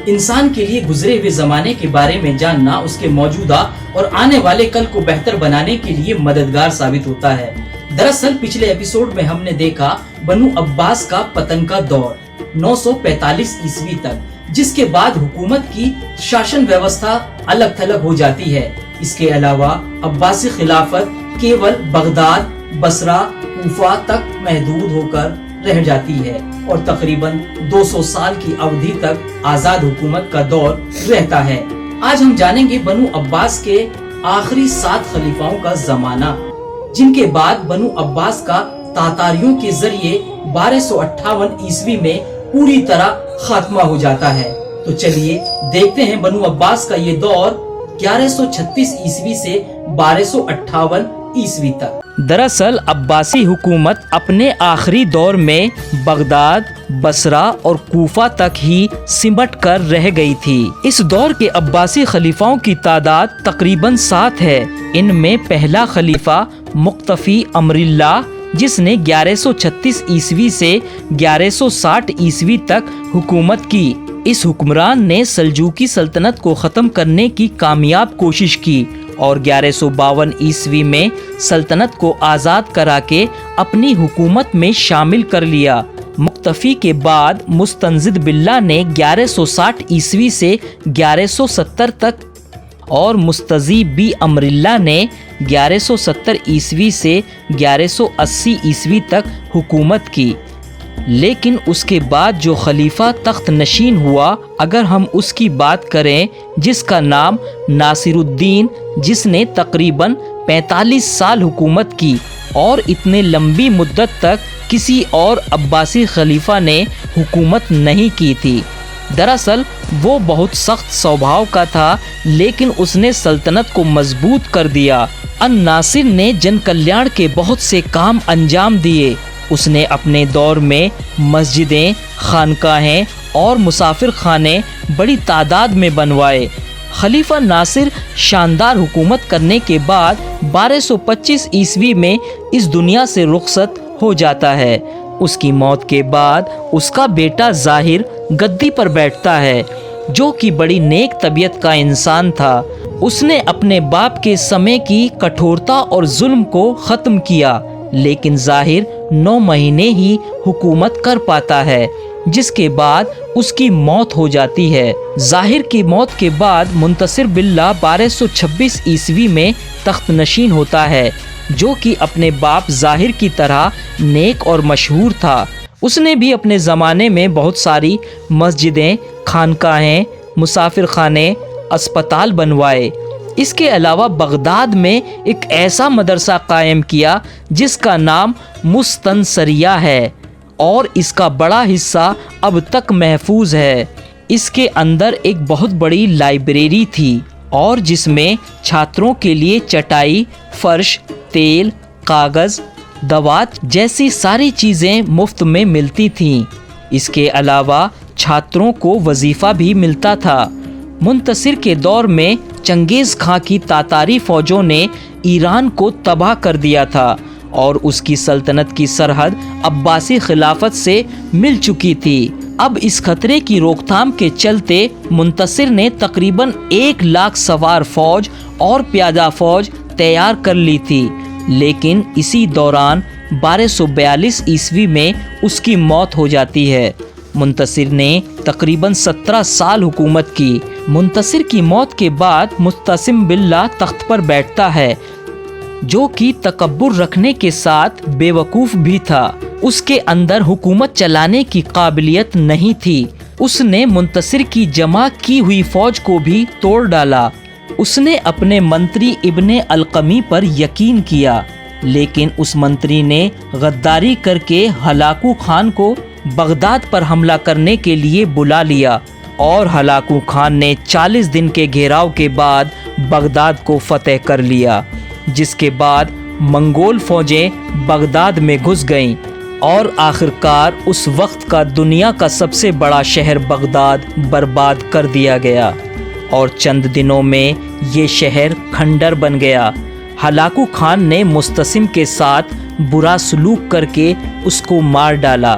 انسان کے لیے گزرے ہوئے زمانے کے بارے میں جاننا اس کے موجودہ اور آنے والے کل کو بہتر بنانے کے لیے مددگار ثابت ہوتا ہے۔ دراصل پچھلے ایپیسوڈ میں ہم نے دیکھا بنو عباس کا پتن کا دور 945 عیسوی تک، جس کے بعد حکومت کی شاشن ویوستھا الگ تھلگ ہو جاتی ہے۔ اس کے علاوہ عباسی خلافت کیول بغداد، بصرہ، کوفہ تک محدود ہو کر رہ جاتی ہے اور تقریباً 200 سال کی اودھی تک آزاد حکومت کا دور رہتا ہے۔ آج ہم جانیں گے بنو عباس کے آخری 7 خلیفاؤں کا زمانہ، جن کے بعد بنو عباس کا تاتاریوں کے ذریعے 1258 عیسوی میں پوری طرح خاتمہ ہو جاتا ہے۔ تو چلیے دیکھتے ہیں بنو عباس کا یہ دور 1136 عیسوی سے 1258 عیسوی تک۔ دراصل عباسی حکومت اپنے آخری دور میں بغداد، بصرہ اور کوفہ تک ہی سمٹ کر رہ گئی تھی۔ اس دور کے عباسی خلیفاؤں کی تعداد تقریباً 7 ہے۔ ان میں پہلا خلیفہ مقتفی امر اللہ، جس نے 1136 عیسوی سے 1160 عیسوی تک حکومت کی۔ اس حکمران نے سلجوقی سلطنت کو ختم کرنے کی کامیاب کوشش کی اور 1152 عیسوی میں سلطنت کو آزاد کرا کے اپنی حکومت میں شامل کر لیا۔ مقتفی کے بعد مستنزد باللہ نے 1160 عیسوی سے 1170 تک اور مستضی بی امر اللہ نے 1170 عیسوی سے 1180 عیسوی تک حکومت کی۔ لیکن اس کے بعد جو خلیفہ تخت نشین ہوا، اگر ہم اس کی بات کریں، جس کا نام ناصر الدین، جس نے تقریباً 45 سال حکومت کی اور اتنے لمبی مدت تک کسی اور عباسی خلیفہ نے حکومت نہیں کی تھی۔ دراصل وہ بہت سخت سوبھاؤ کا تھا، لیکن اس نے سلطنت کو مضبوط کر دیا۔ الناصر نے جن کلیان کے بہت سے کام انجام دیے۔ اس نے اپنے دور میں مسجدیں، خانقاہیں اور مسافر خانے بڑی تعداد میں بنوائے۔ خلیفہ ناصر شاندار حکومت کرنے کے بعد 1225 عیسوی میں اس دنیا سے رخصت ہو جاتا ہے۔ اس کی موت کے بعد اس کا بیٹا ظاہر گدی پر بیٹھتا ہے، جو کہ بڑی نیک طبیعت کا انسان تھا۔ اس نے اپنے باپ کے سمے کی کٹھورتا اور ظلم کو ختم کیا، لیکن ظاہر 9 مہینے ہی حکومت کر پاتا ہے، جس کے بعد اس کی موت ہو جاتی ہے۔ ظاہر کی موت کے بعد منتصر باللہ 1226 عیسوی میں تخت نشین ہوتا ہے، جو کہ اپنے باپ ظاہر کی طرح نیک اور مشہور تھا۔ اس نے بھی اپنے زمانے میں بہت ساری مسجدیں، خانقاہیں، مسافر خانے، اسپتال بنوائے۔ اس کے علاوہ بغداد میں ایک ایسا مدرسہ قائم کیا جس کا نام مستنصریہ ہے اور اس کا بڑا حصہ اب تک محفوظ ہے۔ اس کے اندر ایک بہت بڑی لائبریری تھی اور جس میں چھاتروں کے لیے چٹائی، فرش، تیل، کاغذ، دوات جیسی ساری چیزیں مفت میں ملتی تھیں۔ اس کے علاوہ چھاتروں کو وظیفہ بھی ملتا تھا۔ منتصر کے دور میں چنگیز خان کی تاتاری فوجوں نے ایران کو تباہ کر دیا تھا اور اس کی سلطنت کی سرحد عباسی خلافت سے مل چکی تھی۔ اب اس خطرے کی روک تھام کے چلتے منتصر نے تقریباً 1 لاکھ سوار فوج اور پیادہ فوج تیار کر لی تھی، لیکن اسی دوران 1242 عیسوی میں اس کی موت ہو جاتی ہے۔ منتصر نے تقریباً 17 سال حکومت کی۔ منتصر کی موت کے بعد مستعصم باللہ تخت پر بیٹھتا ہے، جو کہ تکبر رکھنے کے ساتھ بے وقوف بھی تھا۔ اس کے اندر حکومت چلانے کی قابلیت نہیں تھی۔ اس نے منتصر کی جمع کی ہوئی فوج کو بھی توڑ ڈالا۔ اس نے اپنے منتری ابن القمی پر یقین کیا، لیکن اس منتری نے غداری کر کے ہلاکو خان کو بغداد پر حملہ کرنے کے لیے بلا لیا اور ہلاکو خان نے 40 دن کے گھیراؤ کے بعد بغداد کو فتح کر لیا، جس کے بعد منگول فوجیں بغداد میں گھس گئیں اور آخرکار اس وقت کا دنیا کا سب سے بڑا شہر بغداد برباد کر دیا گیا اور چند دنوں میں یہ شہر کھنڈر بن گیا۔ ہلاکو خان نے مستعصم کے ساتھ برا سلوک کر کے اس کو مار ڈالا۔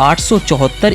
874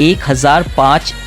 1005